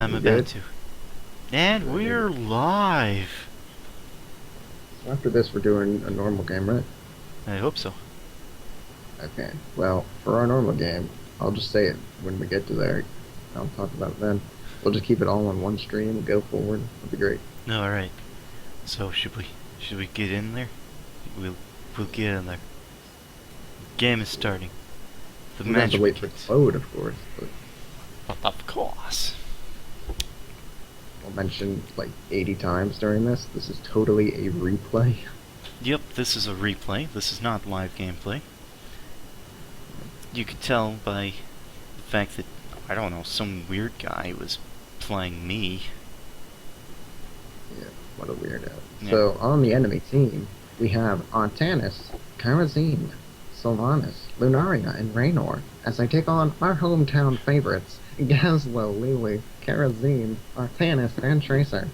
I'm about to. And we're live. After this, we're doing a normal game, right? I hope so. Okay. Well, for our normal game, I'll just say it when we get to there. I'll talk about it then. We'll just keep it all on one stream and go forward. That'd be great. No, all right. So should we get in there? We'll get in there. Game is starting. The We have match to wait for it to load, of course. But of course. I'll mention like 80 times during this. This is totally a replay. Yep, this is a replay. This is not live gameplay. You could tell by the fact that, I don't know, some weird guy was playing me. Yeah, what a weirdo. Yeah. So, on the enemy team, we have Artanis, Kharazim, Sylvanas, Lunaria, and Raynor, as they take on our hometown favorites, Gazlowe, Lily, Kharazim, Artanis, and Tracer.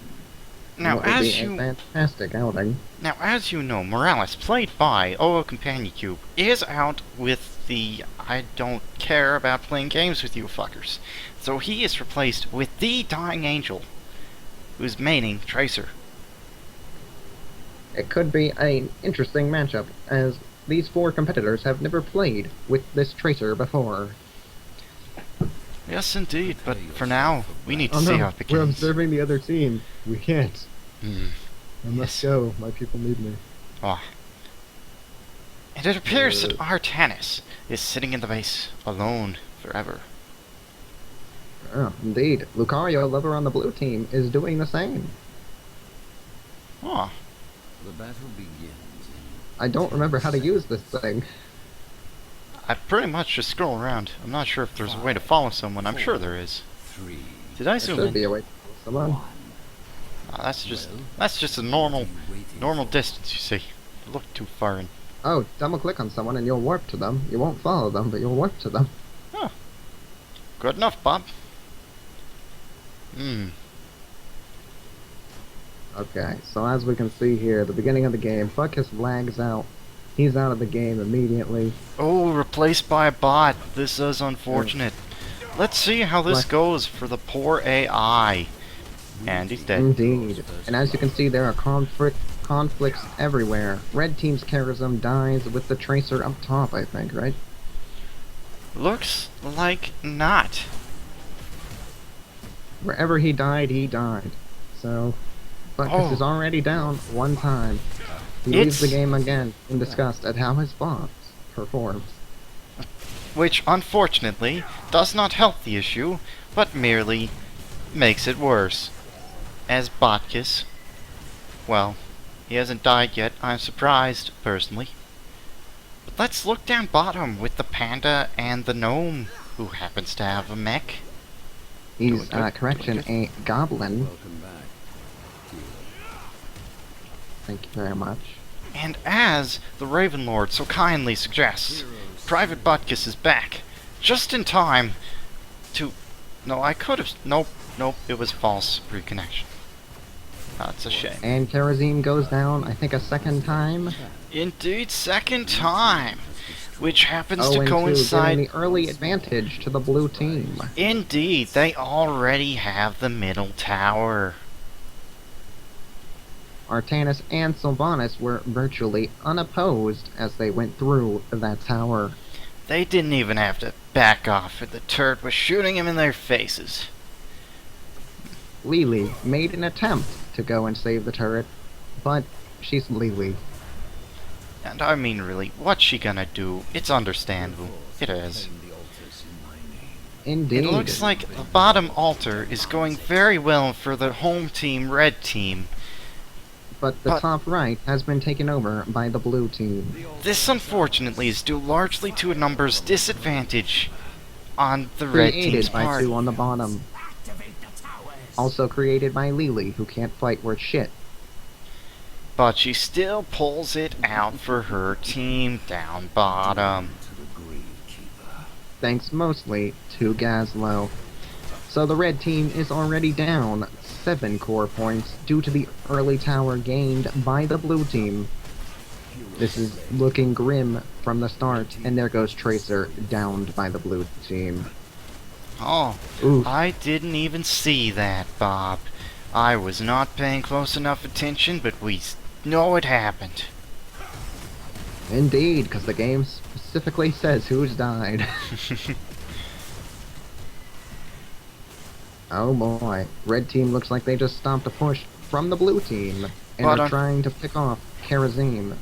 Now, What will as be you a fantastic outing. Now, as you know, Morales, played by OO Companion Cube, is out with the I don't care about playing games with you fuckers. So he is replaced with the Dying Angel, who's maining Tracer. It could be an interesting matchup, as these four competitors have never played with this Tracer before. Yes, indeed, but for now, we need to Oh see no, how it begins. we're observing the other team. We can't. Hmm. I must go. My people need me. Ah. And it appears that Artanis is sitting in the base, alone, forever. Oh, indeed. Lucario, lover on the blue team, is doing the same. Ah. The battle begins. I don't remember how to use this thing. I pretty much just scroll around. I'm not sure if there's a way to follow someone. I'm sure there is. 3, Did I There zoom should in? be a way to someone. That's just a normal distance, you see. Look too far in. Oh, double click on someone and you'll warp to them. You won't follow them, but you'll warp to them. Huh. Good enough, Bob. Hmm. Okay, so as we can see here, the beginning of the game, Buttkiss lags out. He's out of the game immediately. Oh, replaced by a bot. This is unfortunate. Let's see how this goes for the poor AI. And he's dead. Indeed. And as you can see, there are conflicts everywhere. Red team's Kharazim dies with the Tracer up top, I think, right? Looks like not. Wherever he died, he died. So, Buttkiss is already down one time. He leaves the game again in disgust at how his boss performs. Which, unfortunately, does not help the issue, but merely makes it worse. As Buttkiss, well, he hasn't died yet. I'm surprised, personally. But let's look down bottom with the panda and the gnome, who happens to have a mech. He's, correction, a goblin. welcome back. Thank you very much. And as the Raven Lord so kindly suggests, Private Buttkiss is back, just in time to... No, I could have... Nope, it was false reconnection. That's a shame. And Kharazim goes down, I think, a second time. Indeed, second time, which happens to and coincide... giving the early advantage to the blue team. Indeed, they already have the middle tower. Artanis and Sylvanas were virtually unopposed as they went through that tower. They didn't even have to back off, and the turret was shooting him in their faces. Lily made an attempt to go and save the turret, but she's Lily. And I mean, really, what's she gonna do? It's understandable. It is. Claim the altars in my name. Indeed. It looks like the bottom altar is going very well for the home team, red team. But the top right has been taken over by the blue team. This, unfortunately, is due largely to a numbers disadvantage on the red team's Created by part. two on the bottom. Also created by Lily, who can't fight worth shit. But she still pulls it out for her team down bottom. To the Gravekeeper. Thanks mostly to Gazlowe. So the red team is already down 7 core points due to the early tower gained by the blue team. This is looking grim from the start, and there goes Tracer downed by the blue team. Oh, Oof. I didn't even see that, Bob. I was not paying close enough attention, but we know it happened. Indeed, because the game specifically says who's died. Oh boy. Red team looks like they just stopped a push from the blue team and But are trying to pick off Kharazim.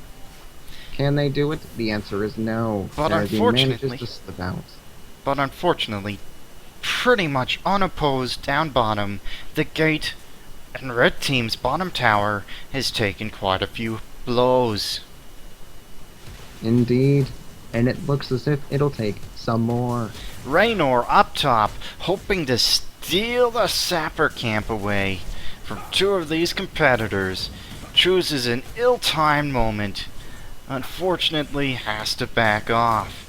Can they do it? The answer is no. But Kharazim unfortunately- manages to slip out. But unfortunately, pretty much unopposed down bottom, the gate and red team's bottom tower has taken quite a few blows. Indeed. And it looks as if it'll take some more. Raynor up top, hoping to steal the sapper camp away from two of these competitors, chooses an ill-timed moment. Unfortunately, has to back off.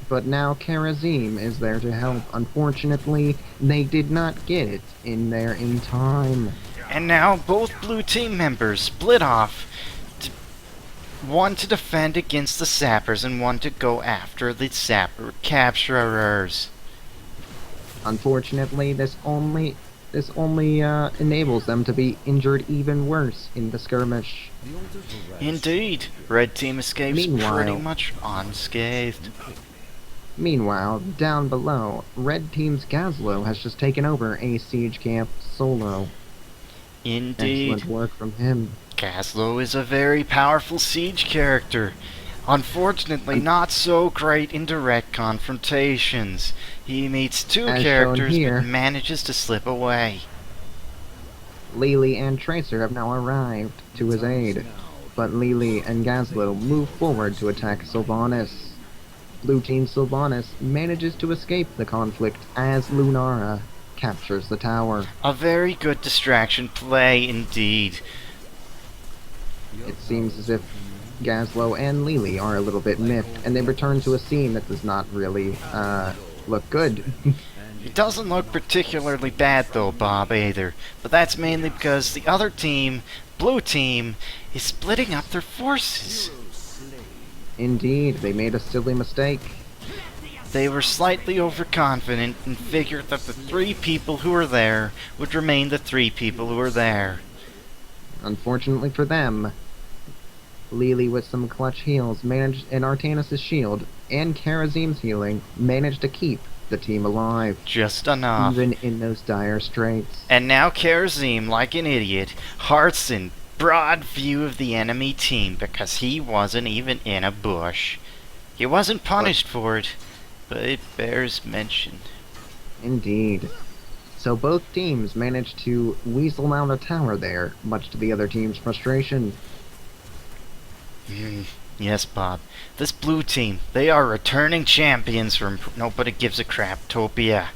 But now Kharazim is there to help. Unfortunately, they did not get it in there in time. And now both blue team members split off. One to defend against the sappers and one to go after the sapper capturers. Unfortunately, this only enables them to be injured even worse in the skirmish. The orders will rest. Indeed, red team escapes Meanwhile- pretty much unscathed. Meanwhile, down below, red team's Gazlowe has just taken over a siege camp solo. Indeed, Excellent work from him. Gazlowe is a very powerful siege character. Unfortunately, not so great in direct confrontations. He meets two As shown characters here. but manages to slip away. Lily and Tracer have now arrived to his aid, but Lily and Gazlowe move forward to attack Sylvanas. Blue Team Sylvanas manages to escape the conflict as Lunara captures the tower. A very good distraction play indeed. It seems as if Gazlowe and Lily are a little bit miffed, and they return to a scene that does not really look good. It doesn't look particularly bad though, Bob, either. But that's mainly because the other team, blue team, is splitting up their forces. Indeed, they made a silly mistake. They were slightly overconfident and figured that the three people who were there would remain the three people who were there. Unfortunately for them, Lily with some clutch heals managed, and Artanis' shield and Kharazim's healing managed to keep the team alive, Just enough. even in those dire straits. And now Kharazim, like an idiot, hearts in broad view of the enemy team because he wasn't even in a bush. He wasn't punished for it, but it bears mention. Indeed. So both teams managed to weasel out a tower there, much to the other team's frustration. Yes, Bob. This blue team, they are returning champions from Nobody Gives a Craptopia.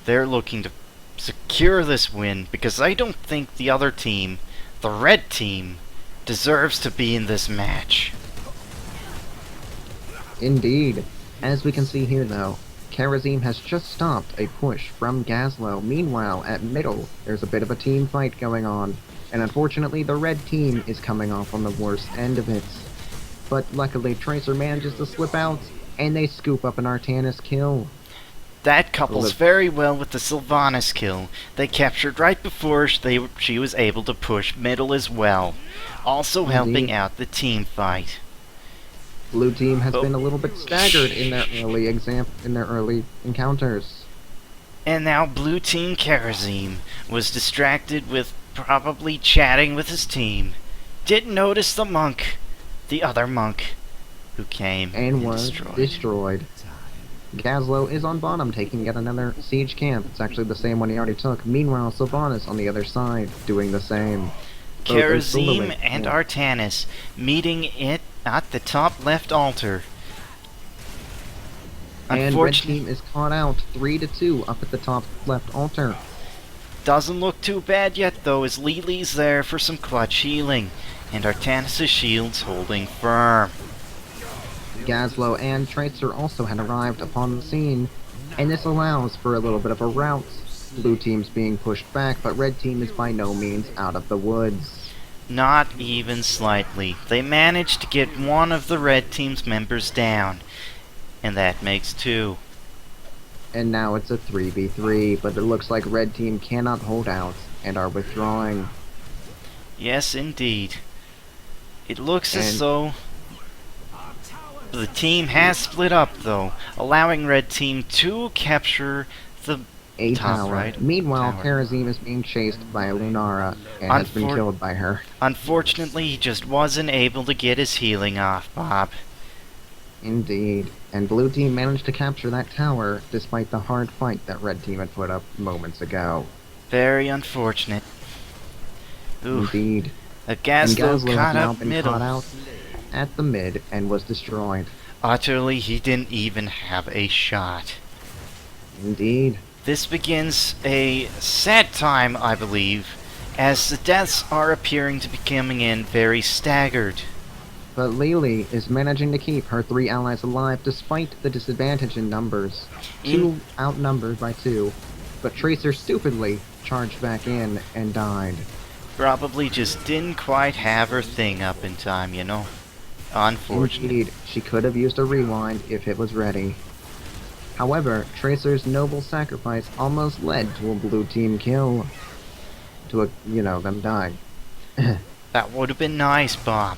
They're looking to secure this win because I don't think the other team, the red team, deserves to be in this match. Indeed. As we can see here though, Kharazim has just stopped a push from Gazlowe. Meanwhile, at middle, there's a bit of a team fight going on, and unfortunately the red team is coming off on the worst end of it. But luckily Tracer manages to slip out, and they scoop up an Artanis kill. That couples Look. very well with the Sylvanas kill they captured right before she was able to push middle as well, also helping Indeed. out the team fight. Blue team has Oh. been a little bit staggered in their early encounters. And now blue team Kharazim was distracted with probably chatting with his team. Didn't notice the monk, the other monk, who came And was destroyed. destroyed. Gazlowe is on bottom, taking yet another siege camp. It's actually the same one he already took. Meanwhile, Sylvanas on the other side, doing the same. Both are Kharazim soloing. and Yeah. Artanis meeting it at the top left altar. And red Unfortunately, team is caught out 3-2 up at the top left altar. doesn't look too bad yet though, as Lily's there for some clutch healing, and Artanis' shield's holding firm. Gazlowe and Tracer also had arrived upon the scene, and this allows for a little bit of a rout. Blue team's being pushed back, but red team is by no means out of the woods. Not even slightly. They managed to get one of the red team's members down, and that makes two. And now it's a 3v3, but it looks like red team cannot hold out and are withdrawing. Yes, indeed. It looks as And- though the team has split up, though, allowing red team to capture the A top tower. right Meanwhile, tower. Kharazim is being chased by Lunara and has been killed by her. Unfortunately, he just wasn't able to get his healing off, Bob. Indeed. And blue team managed to capture that tower despite the hard fight that red team had put up moments ago. Very unfortunate. Ooh, Indeed. a And Gazlowe Gazlowe caught has now up been middle. caught out at the mid and was destroyed. Utterly, he didn't even have a shot. Indeed. This begins a sad time, I believe, as the deaths are appearing to be coming in very staggered. But Lily is managing to keep her 3 allies alive despite the disadvantage in numbers. 2 outnumbered by 2, but Tracer stupidly charged back in and died. Probably just didn't quite have her thing up in time, you know. Unfortunate. Indeed, she could have used a rewind if it was ready. However, Tracer's noble sacrifice almost led to a blue team kill. To them dying. That would have been nice, Bob.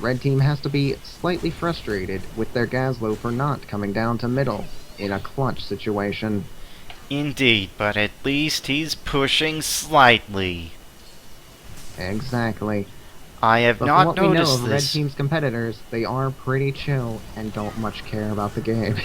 Red team has to be slightly frustrated with their Gazlowe for not coming down to middle in a clutch situation. Indeed, but at least he's pushing slightly. Exactly. I have But not from what we know noticed of Red this. team's competitors, they are pretty chill and don't much care about the game.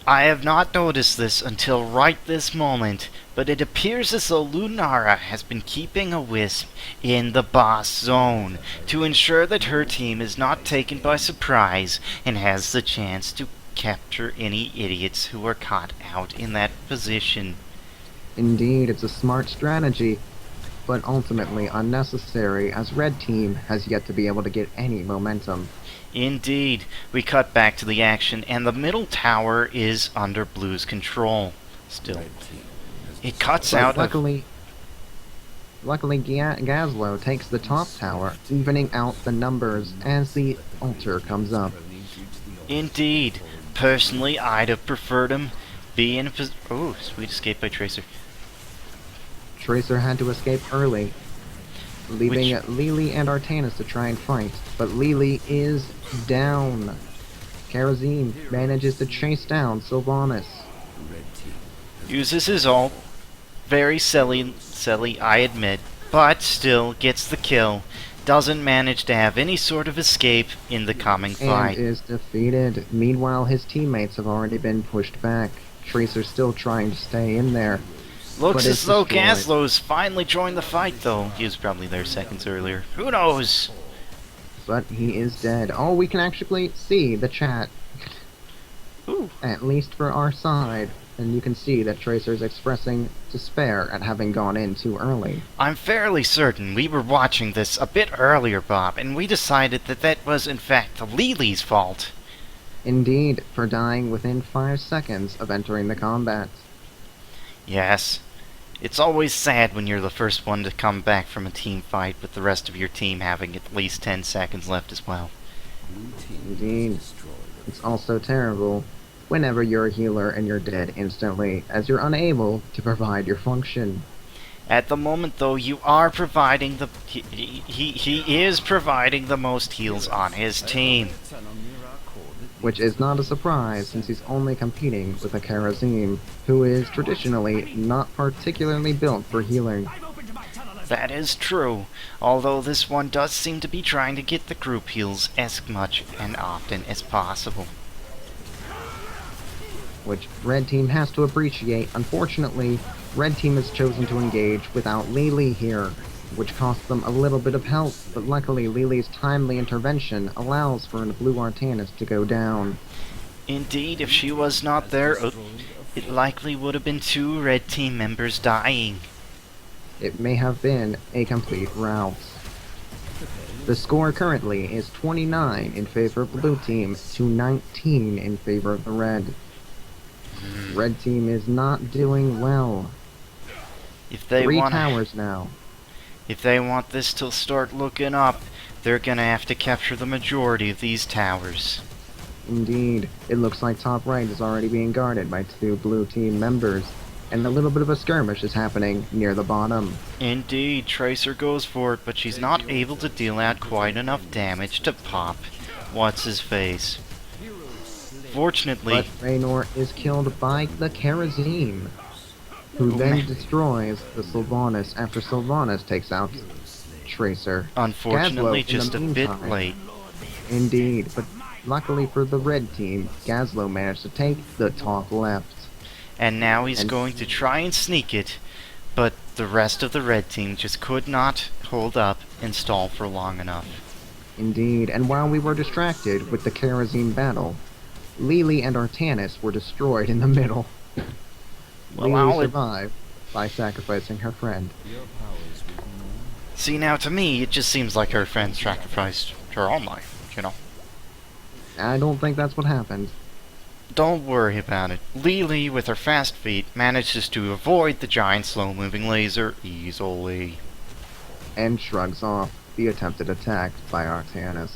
I have not noticed this until right this moment, but it appears as though Lunara has been keeping a wisp in the boss zone to ensure that her team is not taken by surprise and has the chance to capture any idiots who are caught out in that position. Indeed, it's a smart strategy, but ultimately unnecessary as Red team has yet to be able to get any momentum. Indeed, we cut back to the action, and the middle tower is under Blue's control. Still, Red team has it cuts But out of... luckily Gazlowe takes the top tower, evening out the numbers as the altar comes up. Indeed, personally, I'd have preferred him be in a position... Oh, sweet escape by Tracer. Tracer had to escape early, leaving Lily and Artanis to try and fight, but Lily is down. Kharazim manages to chase down Sylvanas. Red team Uses his ult. Very silly, I admit, but still gets the kill. Doesn't manage to have any sort of escape in the coming And fight. is defeated. Meanwhile, his teammates have already been pushed back. Tracer's still trying to stay in there. Looks but as it's though destroyed. Gazlowe's finally joined the fight, though. He was probably there seconds earlier. Who knows? But he is dead. Oh, we can actually see the chat, Ooh. at least for our side. And you can see that Tracer's expressing despair at having gone in too early. I'm fairly certain we were watching this a bit earlier, Bob, and we decided that that was in fact Lily's fault. Indeed, for dying within 5 seconds of entering the combat. Yes. It's always sad when you're the first one to come back from a team fight with the rest of your team having at least 10 seconds left as well. blue team Indeed. has destroyed a It's also terrible whenever you're a healer and you're dead instantly, as you're unable to provide your function. At the moment, though, you are providing the... He is providing the most heals on his team. Which is not a surprise since he's only competing with a Kharazim, who is traditionally not particularly built for healing. That is true, although this one does seem to be trying to get the group heals as much and often as possible. Which Red Team has to appreciate. Unfortunately, Red Team has chosen to engage without Lily here, which costs them a little bit of help, but luckily Lily's timely intervention allows for a blue Artanis to go down. Indeed, if she was not there, it likely would have been 2 red team members dying. It may have been a complete rout. The score currently is 29 in favor of the blue team to 19 in favor of the red. Red team is not doing well. If they 3 want towers now. If they want this to start looking up, they're gonna have to capture the majority of these towers. Indeed, it looks like top right is already being guarded by two blue team members, and a little bit of a skirmish is happening near the bottom. Indeed, Tracer goes for it, but she's not able to deal out quite enough damage to pop what's-his-face. Fortunately, But Raynor is killed by the Kharazim, who then destroys the Sylvanas after Sylvanas takes out Tracer. unfortunately, Gazlowe, in just the a bit meantime- late. Indeed, but luckily for the red team, Gazlowe managed to take the top left. And now he's And- going to try and sneak it, but the rest of the red team just could not hold up and stall for long enough. Indeed, and while we were distracted with the Kharazim battle, Lili and Artanis were destroyed in the middle. Well, Lili I'll- survived by sacrificing her friend. Your powers with me. See, now to me, it just seems like her friend sacrificed her own life, you know? I don't think that's what happened. Don't worry about it. Lili, with her fast feet, manages to avoid the giant slow-moving laser easily. And shrugs off the attempted attack by Artanis.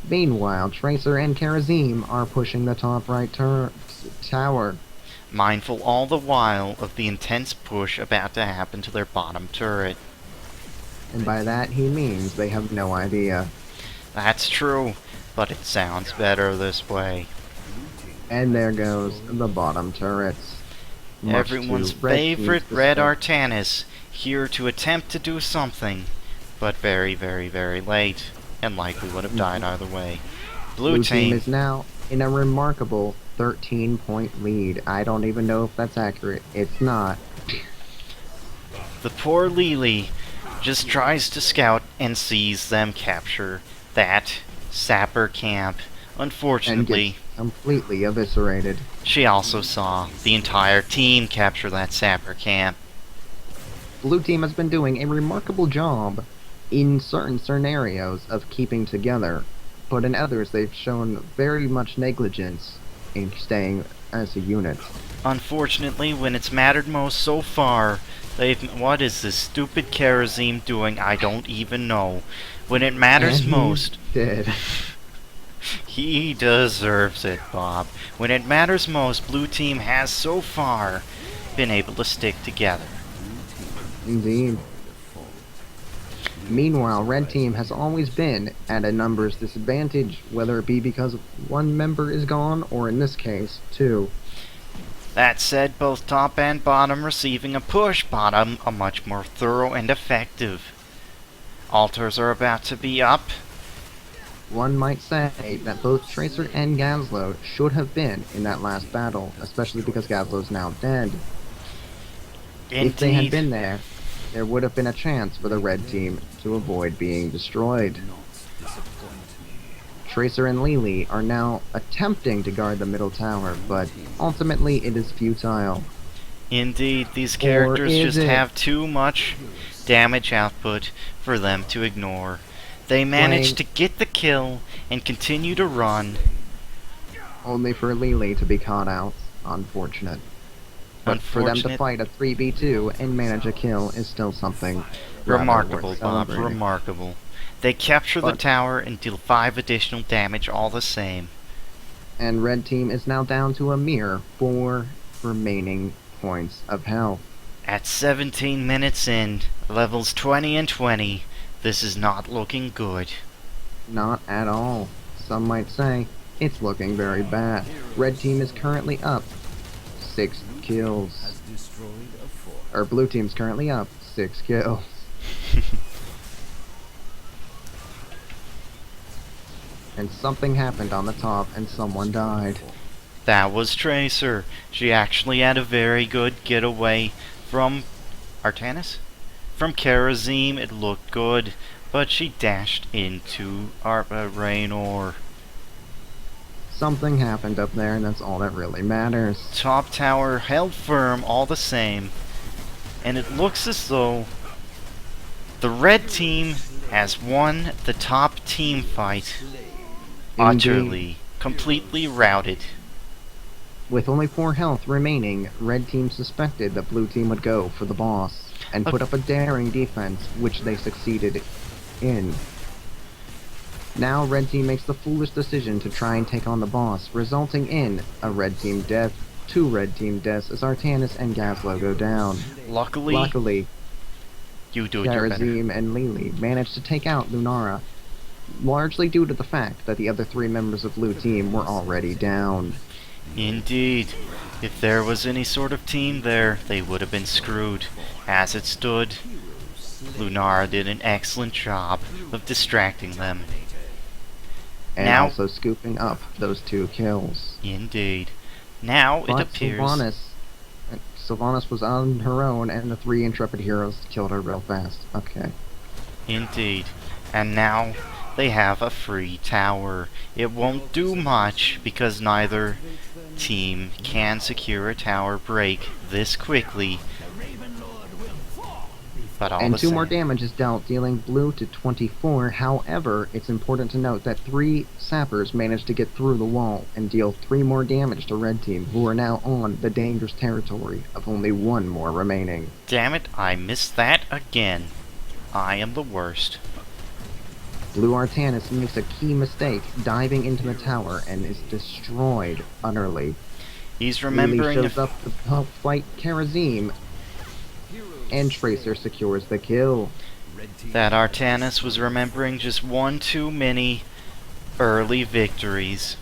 Meanwhile, Tracer and Kharazim are pushing the top right tower. Mindful all the while of the intense push about to happen to their bottom turret. And by that he means they have no idea. That's true, but it sounds better this way. And there goes the bottom turrets. Much Everyone's to Red Team's favorite Red dismay. Artanis, here to attempt to do something, but very, very, very late, and likely would have died either way. Blue team team, is now in a remarkable 13-point lead. I don't even know if that's accurate. It's not. the poor Lili, just tries to scout and sees them capture that sapper camp. And Unfortunately, gets completely eviscerated. she also saw the entire team capture that sapper camp. Blue team has been doing a remarkable job in certain scenarios of keeping together, but in others they've shown very much negligence in staying as a unit. Unfortunately, when it's mattered most so far, what is this stupid Kharazim doing? I don't even know. When it matters And he most, did. he deserves it, Bob. When it matters most, Blue Team has so far been able to stick together. Indeed. Meanwhile, Red Team has always been at a numbers disadvantage, whether it be because one member is gone, or in this case, two. That said, both top and bottom receiving a push, bottom a much more thorough and effective. Altars are about to be up. One might say that both Tracer and Gazlowe should have been in that last battle, especially because Gazlowe's now dead. If they had Indeed. been there would have been a chance for the Red Team to avoid being destroyed. Not disappoint me. Tracer and Lili are now attempting to guard the middle tower, but ultimately it is futile. Indeed, these characters is just it? have too much damage output for them to ignore. They manage to get the kill and continue to run. Only for Lili to be caught out. Unfortunate. But for them to Unfortunate. fight a 3v2 and manage a kill is still something rather Remarkable, worth Bob. celebrating. Remarkable. They capture the But- tower and deal 5 additional damage all the same. And Red Team is now down to a mere 4 remaining points of health. At 17 minutes in, levels 20 and 20, this is not looking good. Not at all. Some might say it's looking very bad. Red Team is currently up 6 kills. Has destroyed a fort. Or Blue Team's currently up 6 kills. And something happened on the top and someone died. That was Tracer. She actually had a very good getaway from Artanis? From Kharazim, it looked good, but she dashed into Raynor. Something happened up there and that's all that really matters. Top tower held firm all the same, and it looks as though the red team has won the top team fight utterly, completely routed. With only 4 health remaining, Red Team suspected that Blue Team would go for the boss and put up a daring defense, which they succeeded in. Now red team makes the foolish decision to try and take on the boss, resulting in a red team death, 2 red team deaths as Artanis and Gazlowe go down. Luckily, you do it your better. Kharazim and Lily managed to take out Lunara, largely due to the fact that the other 3 members of blue team were already down. Indeed. If there was any sort of team there, they would have been screwed. As it stood, Lunara did an excellent job of distracting them. And Now- also scooping up those 2 kills. Indeed. Now it But appears... Sylvanas was on her own, and the 3 intrepid heroes killed her real fast. Okay. Indeed. And now they have a free tower. It won't do much because neither team can secure a tower break this quickly. But all And the 2 more same, damage is dealt, dealing blue to 24. However, it's important to note that 3 sappers managed to get through the wall and deal 3 more damage to red team, who are now on the dangerous territory of only 1 more remaining. damn it, I missed that again. I am the worst. Blue Artanis makes a key mistake, diving into the tower, and is destroyed utterly. He's Lily remembering shows up to help fight Kharazim, and Tracer secures the kill. that Artanis was remembering just one too many early victories.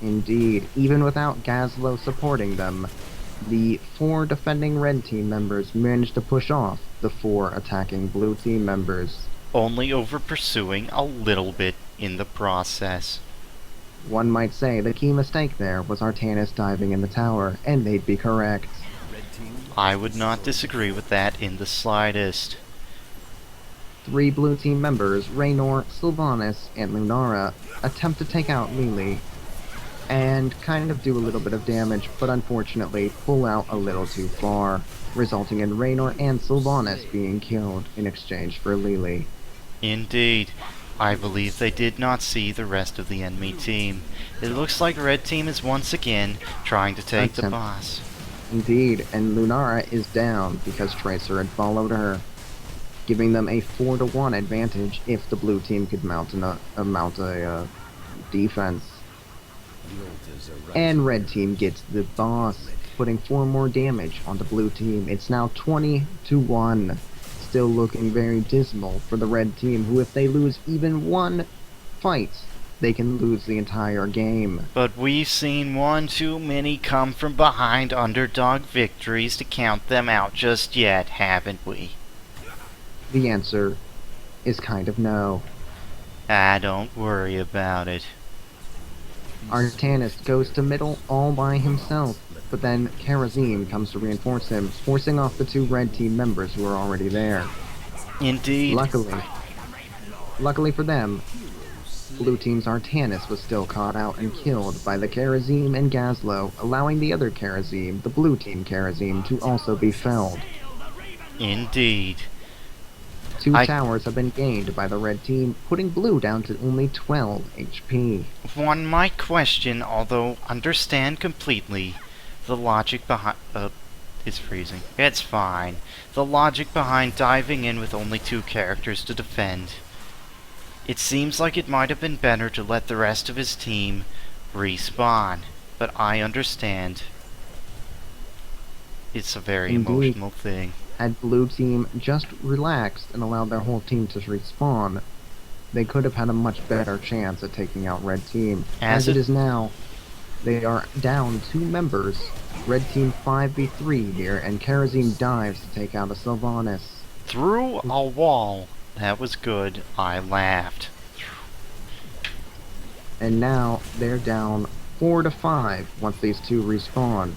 Indeed, even without Gazlowe supporting them, the 4 defending red team members managed to push off the 4 attacking blue team members. Only over pursuing a little bit in the process. One might say the key mistake there was Artanis diving in the tower, and they'd be correct. I would not disagree with that in the slightest. 3 blue team members, Raynor, Sylvanas, and Lunara, attempt to take out Lily, and kind of do a little bit of damage, but unfortunately pull out a little too far, resulting in Raynor and Sylvanas being killed in exchange for Lily. Indeed. I believe they did not see the rest of the enemy team. It looks like red team is once again trying to take the boss. Indeed, and Lunara is down because Tracer had followed her, giving them a 4-to-1 advantage if the blue team could mount a defense. And red team gets the boss, putting 4 more damage on the blue team. It's now 20-1. Still looking very dismal for the red team, who if they lose even 1 fight, they can lose the entire game. But we've seen one too many come from behind underdog victories to count them out just yet, haven't we? The answer is kind of no. Don't worry about it. Artanis goes to middle all by himself, but then Kharazim comes to reinforce him, forcing off the 2 red team members who are already there. Indeed. Luckily for them, blue team's Artanis was still caught out and killed by the Kharazim and Gazlowe, allowing the other Kharazim, the blue team Kharazim, to also be felled. Indeed. 2 towers have been gained by the red team, putting blue down to only 12 HP. One might question, although understand completely, the logic behind... it's freezing. It's fine. The logic behind diving in with only 2 characters to defend. It seems like it might have been better to let the rest of his team respawn, but I understand. It's a very emotional thing. Had blue team just relaxed and allowed their whole team to respawn, they could have had a much better chance at taking out red team. As it is now, they are down 2 members. Red team 5v3 here, and Kharazim dives to take out a Sylvanas. Through a wall. That was good. I laughed. And now they're down 4-5 once these 2 respawn,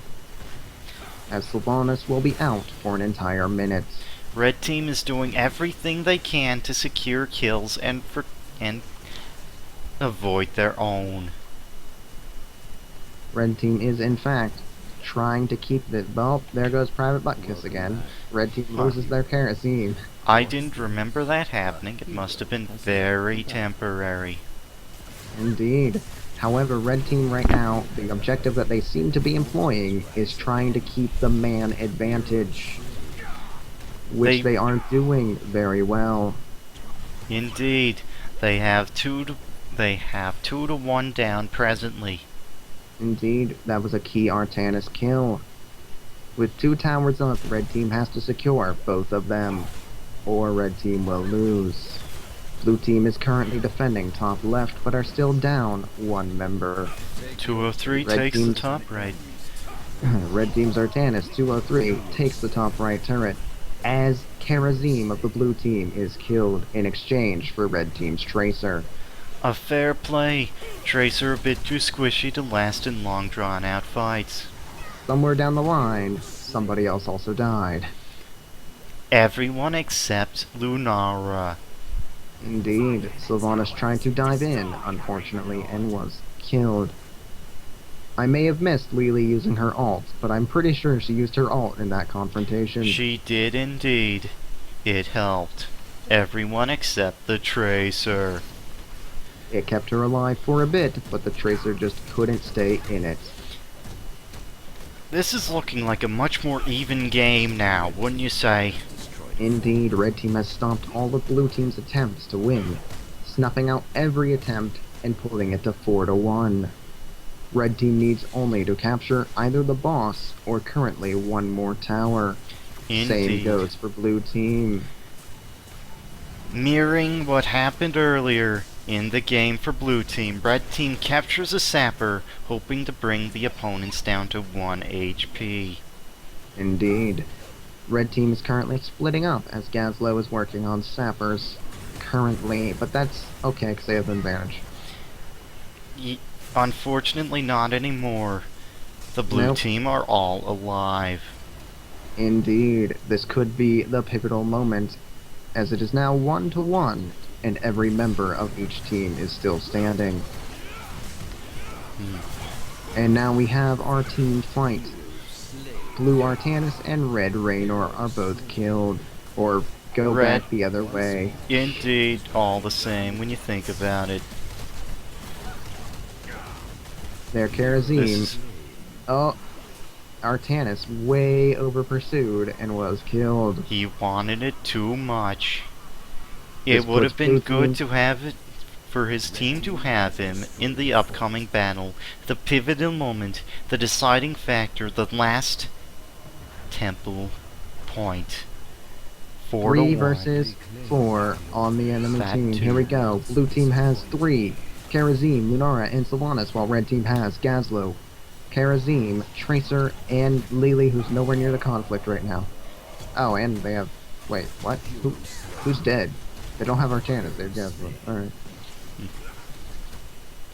as Sylvanas will be out for an entire minute. Red team is doing everything they can to secure kills and avoid their own. Red team is in fact trying to keep the... Well, there goes Private Buttkiss again. Red team loses their Kharazim. I didn't remember that happening. It must have been very temporary. Indeed. However, red team right now, the objective that they seem to be employing is trying to keep the man advantage, which they aren't doing very well. Indeed. They have 2 They have 2-1 down presently. Indeed, that was a key Artanis kill. With 2 towers up, red team has to secure both of them, or red team will lose. Blue team is currently defending top left, but are still down 1 member. 203 Red takes the team's- top right. Red team's Artanis, 203, takes the top right turret, as Kharazim of the blue team is killed in exchange for red team's Tracer. A fair play. Tracer a bit too squishy to last in long drawn out fights. Somewhere down the line, somebody else also died. Everyone except Lunara. Indeed, Sylvanas tried to dive in, unfortunately, and was killed. I may have missed Lily using her ult, but I'm pretty sure she used her ult in that confrontation. She did indeed. It helped. Everyone except the Tracer. It kept her alive for a bit, but the Tracer just couldn't stay in it. This is looking like a much more even game now, wouldn't you say? Indeed, red team has stopped all of blue team's attempts to win, snuffing out every attempt and pulling it to 4-1. Red team needs only to capture either the boss or currently 1 more tower. Same Indeed. goes for blue team. Mirroring what happened earlier in the game for blue team, red team captures a sapper, hoping to bring the opponents down to 1 HP. Indeed. Red team is currently splitting up as Gazlowe is working on sappers currently, but that's okay because they have an advantage. Unfortunately not anymore. The blue Nope. team are all alive. Indeed, this could be the pivotal moment, as it is now 1-1, and every member of each team is still standing. And now we have our team fight. Blue Artanis and Red Raynor are both killed, or go Red. back the other way. Indeed, all the same when you think about it. Their This Kharazim. is- Oh, Artanis way over pursued and was killed. He wanted it too much. This It would puts have been blue good team- to have it for his team to have him in the upcoming battle. The pivotal moment, the deciding factor, the last temple point. 3 4-1. versus 4 on the enemy That team. too. Here we go. Blue team has 3. Kharazim, Lunara, and Sylvanas, while red team has Gazlowe, Kharazim, Tracer, and Lily, who's nowhere near the conflict right now. Oh, and they have... Wait, what? Who's dead? They don't have Artanis, they have Gazlowe. Alright.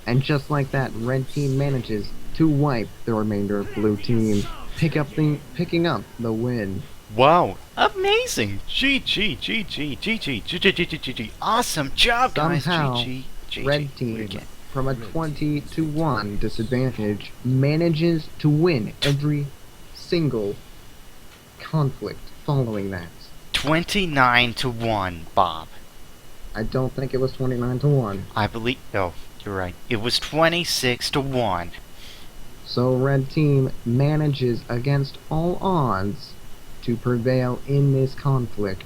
And just like that, red team manages to wipe the remainder of blue team, picking up the win. Wow, amazing! GG, GG, GG, GG, GG, awesome job, guys! Somehow, GG, GG. Red team, from a 20-1 disadvantage, manages to win every single conflict following that. 29-1, Bob. I don't think it was 29-1. I believe. Oh, you're right. It was 26-1. So red team manages against all odds to prevail in this conflict,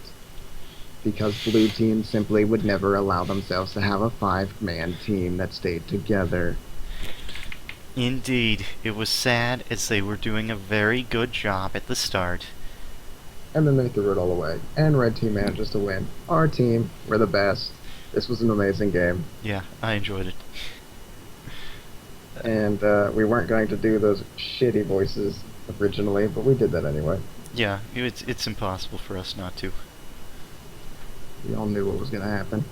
because blue team simply would never allow themselves to have a 5-man team that stayed together. Indeed, it was sad as they were doing a very good job at the start. And then they threw it all away, and red team manages to win. Our team, we're the best. This was an amazing game, Yeah, I enjoyed it. and we weren't going to do those shitty voices originally, but we did that anyway. Yeah, it's impossible for us not to. We all knew what was going to happen.